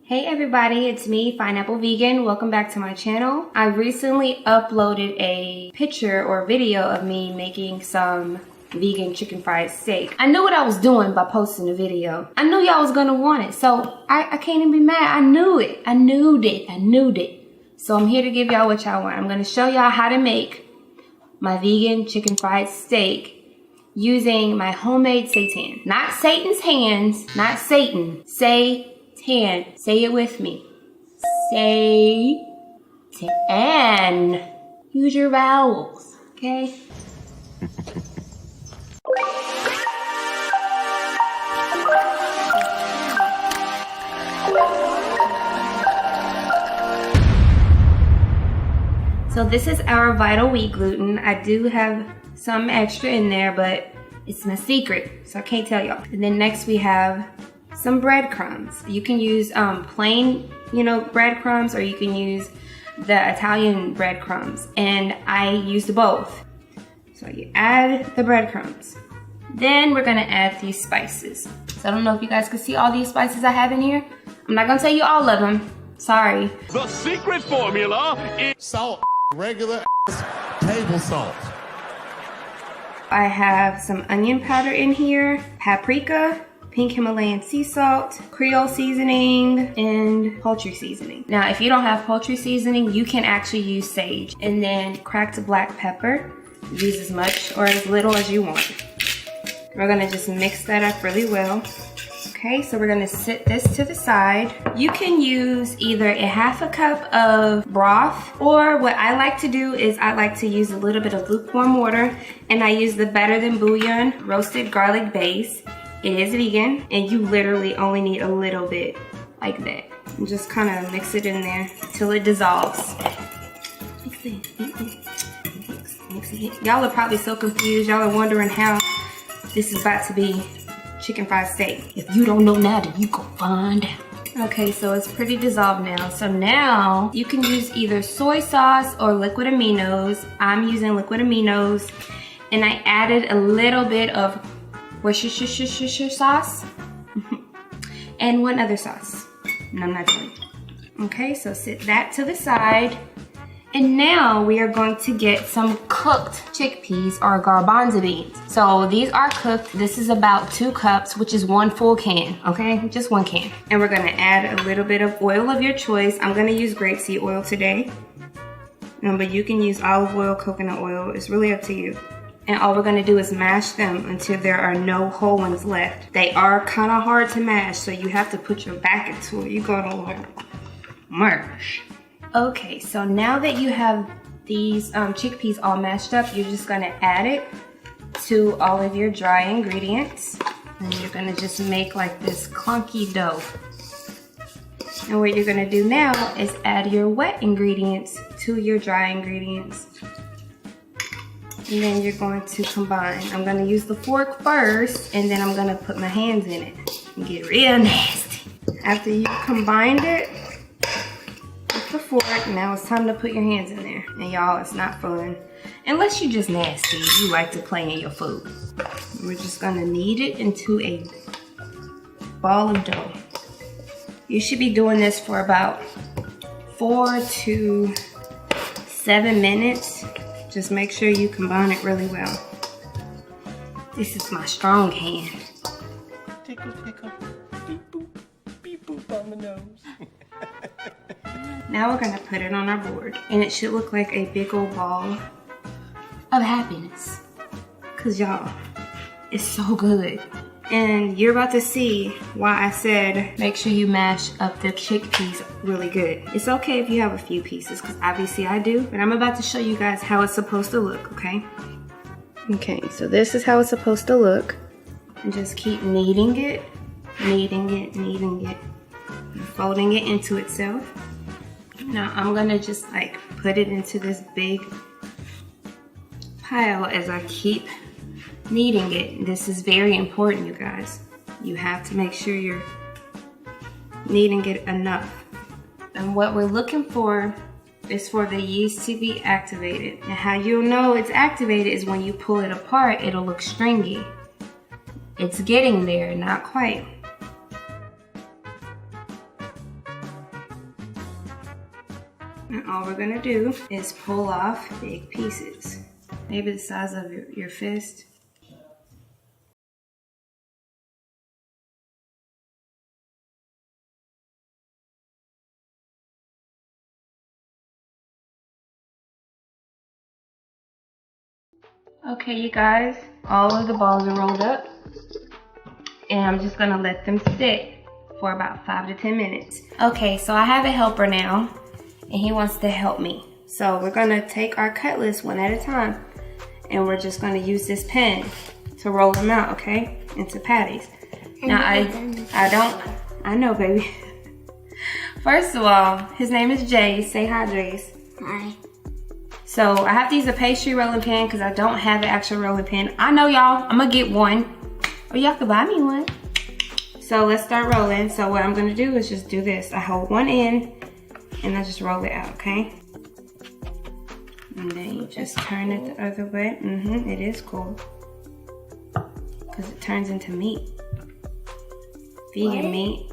Hey everybody, it's me, Pineapple Vegan. Welcome back to my channel. I recently uploaded a picture or video of me making some vegan chicken fried steak. I knew what I was doing by posting the video. I knew y'all was gonna want it, so I can't even be mad. I knew it. I knew it. So I'm here to give y'all what y'all want. I'm gonna show y'all how to make my vegan chicken fried steak using my homemade seitan. Not Satan's hands, not Satan. Seitan. Say it with me. Seitan. Use your vowels, okay? So this is our Vital Wheat gluten. I do have some extra in there, but it's my secret, so I can't tell y'all. And then next we have some breadcrumbs. You can use plain, breadcrumbs, or you can use the Italian breadcrumbs. And I used both. So you add the breadcrumbs. Then we're gonna add these spices. So I don't know if you guys can see all these spices I have in here. I'm not gonna tell you all of them. Sorry. The secret formula is salt, regular table salt. I have some onion powder in here, paprika, pink Himalayan sea salt, Creole seasoning, and poultry seasoning. Now, if you don't have poultry seasoning, you can actually use sage. And then cracked black pepper. Use as much or as little as you want. We're gonna just mix that up really well. Okay, so we're gonna set this to the side. You can use either a half a cup of broth, or what I like to do is I like to use a little bit of lukewarm water, and I use the Better Than Bouillon roasted garlic base. It is vegan, and you literally only need a little bit like that. And just kind of mix it in there till it dissolves. Mix it. Y'all are probably so confused. Y'all are wondering how this is about to be chicken fried steak. If you don't know now, then you go find out. Okay, so it's pretty dissolved now. So now you can use either soy sauce or liquid aminos. I'm using liquid aminos, and I added a little bit of Worcestershire sauce and one other sauce. And I'm not telling you. Okay, so set that to the side. And now we are going to get some cooked chickpeas or garbanzo beans. So these are cooked. This is about 2 cups, which is 1 full can, okay? Just 1 can. And we're gonna add a little bit of oil of your choice. I'm gonna use grapeseed oil today. But you can use olive oil, coconut oil. It's really up to you. And all we're gonna do is mash them until there are no whole ones left. They are kind of hard to mash, so you have to put your back into it. You're gonna like mash. Okay, so now that you have these chickpeas all mashed up, you're just gonna add it to all of your dry ingredients. And you're gonna just make like this clunky dough. And what you're gonna do now is add your wet ingredients to your dry ingredients. And then you're going to combine. I'm gonna use the fork first, and then I'm gonna put my hands in it and get real nasty. After you combined it with the fork, now it's time to put your hands in there. And y'all, it's not fun. Unless you're just nasty, you like to play in your food. We're just gonna knead it into a ball of dough. You should be doing this for about 4 to 7 minutes. Just make sure you combine it really well. This is my strong hand. Tickle, tickle, beep boop, beep boop on the nose. Now we're gonna put it on our board, and it should look like a big old ball of happiness. Cause y'all, it's so good. And you're about to see why I said make sure you mash up the chickpeas really good. It's okay if you have a few pieces, because obviously I do, but I'm about to show you guys how it's supposed to look, okay? Okay, so this is how it's supposed to look. And just keep kneading it, and folding it into itself. Now I'm gonna just like put it into this big pile as I keep kneading it. This is very important, you guys. You have to make sure you're kneading it enough. And what we're looking for is for the yeast to be activated. And how you'll know it's activated is when you pull it apart, it'll look stringy. It's getting there, not quite. And all we're gonna do is pull off big pieces. Maybe the size of your fist. Okay, you guys, all of the balls are rolled up. And I'm just gonna let them sit for about 5 to 10 minutes. Okay, so I have a helper now, and he wants to help me. So we're gonna take our cutlets one at a time, and we're just gonna use this pen to roll them out, okay, into patties. Now I know, baby. First of all, his name is Jace. Say hi, Jace. Hi. So I have to use a pastry rolling pin because I don't have an actual rolling pin. I know y'all, I'm gonna get one, or y'all could buy me one. So let's start rolling. So what I'm gonna do is just do this. I hold one end and I just roll it out, okay? And then you just turn it the other way. It is cool. Because it turns into meat. Vegan meat.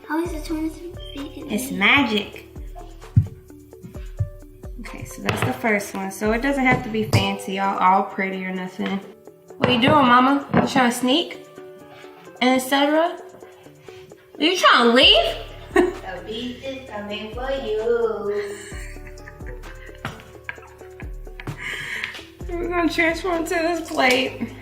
How is it turned into vegan? It's magic. Okay, so that's the first one. So it doesn't have to be fancy, all pretty or nothing. What are you doing, mama? You trying to sneak? And etc. Are you trying to leave? The beast is coming for you. We're gonna transform to this plate.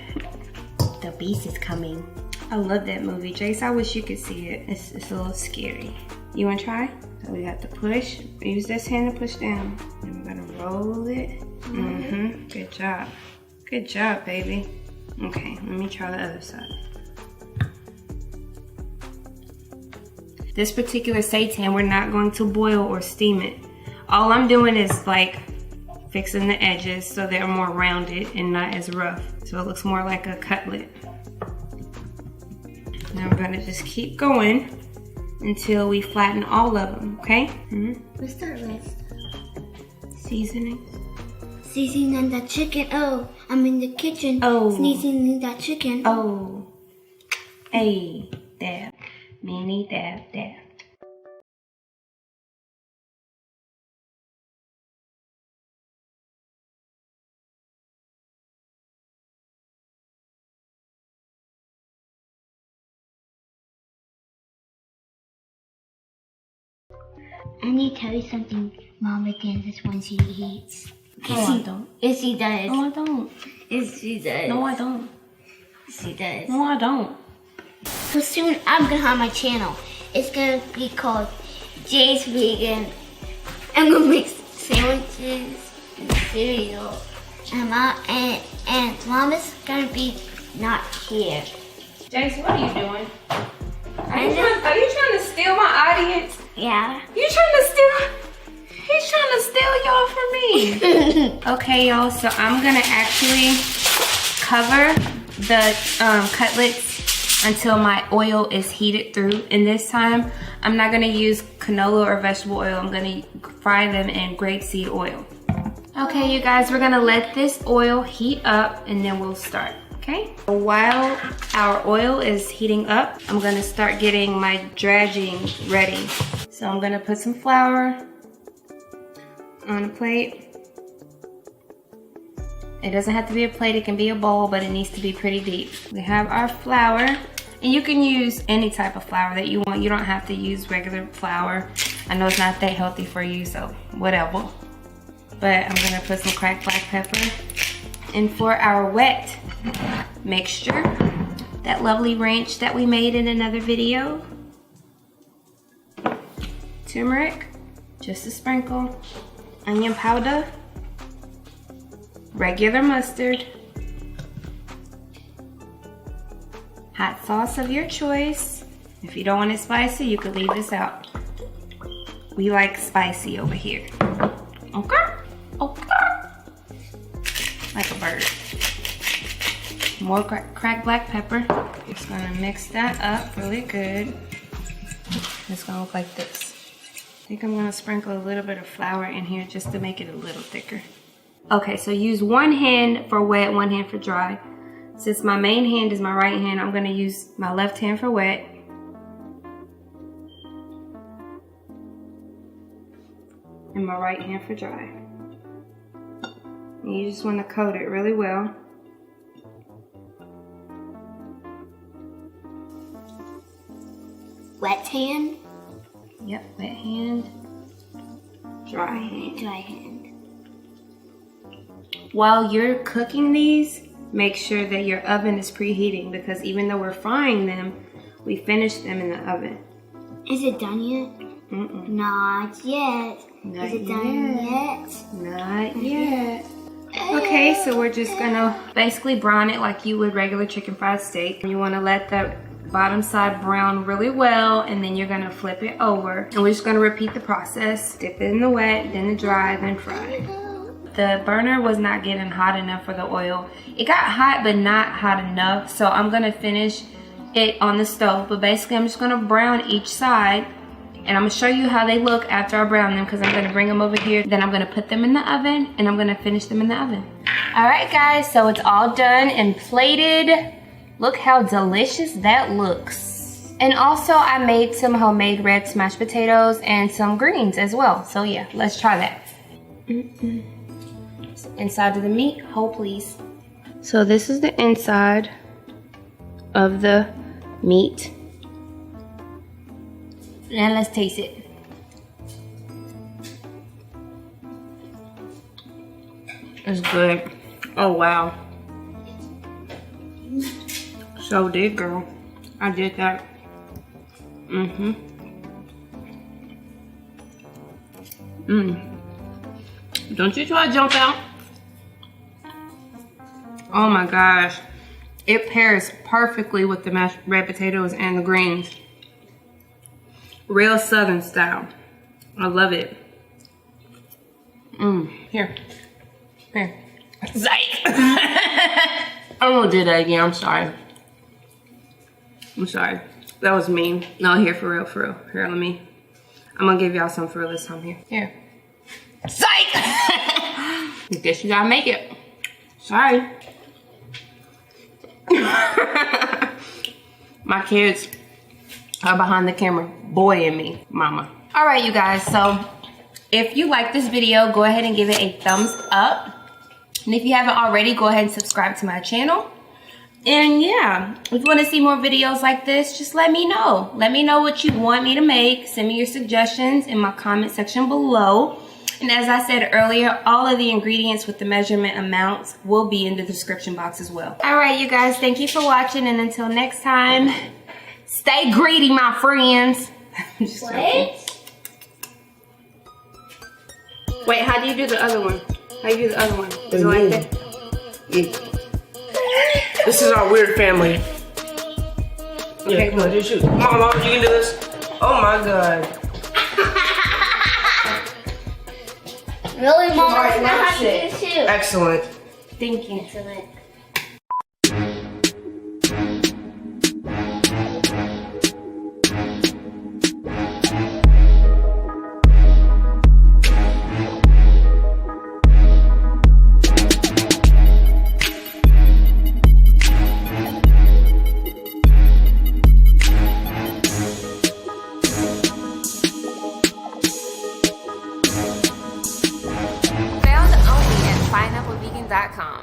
The beast is coming. I love that movie, Jace. I wish you could see it. It's a little scary. You wanna try? So we have to push. Use this hand to push down. And we're gonna roll it. Good job. Good job, baby. Okay, let me try the other side. This particular seitan, we're not going to boil or steam it. All I'm doing is like fixing the edges so they're more rounded and not as rough. So it looks more like a cutlet. Now we're gonna just keep going until we flatten all of them, okay? What's the rest? Seasoning. Seasoning the chicken. Oh, I'm in the kitchen. Oh. Seasoning that chicken. Oh. Hey, dab. Mini dab, dab. I need to tell you something Mama Kansas when she eats. No, I don't. Yes, she does. No, I don't. Yes, she does. No, I don't. She does. No, I don't. So soon I'm gonna have my channel. It's gonna be called Jay's Vegan. I'm gonna make sandwiches and cereal. And Mama's gonna be not here. Jace, what are you doing? Are you trying to steal my audience? Yeah. You trying to steal? He's trying to steal y'all from me. Okay, y'all, so I'm gonna actually cover the cutlets until my oil is heated through. And this time, I'm not gonna use canola or vegetable oil. I'm gonna fry them in grapeseed oil. Okay, you guys, we're gonna let this oil heat up and then we'll start, okay? While our oil is heating up, I'm gonna start getting my dredging ready. So I'm gonna put some flour on a plate. It doesn't have to be a plate, it can be a bowl, but it needs to be pretty deep. We have our flour, and you can use any type of flour that you want. You don't have to use regular flour. I know it's not that healthy for you, so whatever. But I'm gonna put some cracked black pepper. And for our wet mixture, that lovely ranch that we made in another video. Turmeric, just a sprinkle. Onion powder, regular mustard, hot sauce of your choice. If you don't want it spicy, you could leave this out. We like spicy over here. Okay? Okay. Like a bird. More cracked black pepper. Just gonna mix that up really good. It's gonna look like this. I think I'm gonna sprinkle a little bit of flour in here just to make it a little thicker. Okay, so use one hand for wet, one hand for dry. Since my main hand is my right hand, I'm gonna use my left hand for wet. And and my right hand for dry. And you just want to coat it really well. Wet hand? Yep, wet hand, dry hand. Dry hand. While you're cooking these, make sure that your oven is preheating, because even though we're frying them, we finish them in the oven. Is it done yet? Mm-mm. Not yet. Not Is it done yet? Not yet. Okay, so we're just gonna basically brown it like you would regular chicken fried steak. You wanna let the bottom side brown really well, and then you're gonna flip it over. And we're just gonna repeat the process. Dip it in the wet, then the dry, then fry. The burner was not getting hot enough for the oil. It got hot, but not hot enough. So I'm gonna finish it on the stove. But basically, I'm just gonna brown each side. And I'm gonna show you how they look after I brown them, because I'm gonna bring them over here. Then I'm gonna put them in the oven, and I'm gonna finish them in the oven. All right, guys, so it's all done and plated. Look how delicious that looks. And also, I made some homemade red smashed potatoes and some greens as well. So yeah, let's try that. Inside of the meat, hold please. So this is the inside of the meat. Now let's taste it. It's good. Oh wow. So did, girl. I did that. Don't you try to jump out. Oh my gosh. It pairs perfectly with the mashed red potatoes and the greens. Real Southern style. I love it. Here. Here. Psych. I'm gonna do that again. I'm sorry. I'm sorry. That was mean. No, here, for real, for real. Here, let me. I'm gonna give y'all some for real this time. Here. Here. Psych! Guess you gotta make it. Sorry. My kids are behind the camera. Boy and me, mama. All right, you guys. So if you like this video, go ahead and give it a thumbs up. And if you haven't already, go ahead and subscribe to my channel. And yeah, if you want to see more videos like this, just let me know. Let me know what you want me to make. Send me your suggestions in my comment section below. And as I said earlier, all of the ingredients with the measurement amounts will be in the description box as well. All right, you guys, thank you for watching. And until next time, stay greedy, my friends. Wait, how do you do the other one? How do you do the other one? Is it like that? This is our weird family. Okay, come on, just shoot. Mom, you can do this. Oh my god. Really, Mom? Alright, I now have to do sit. this too. Excellent. Thank you. Excellent. Found only at pineapplevegan.com.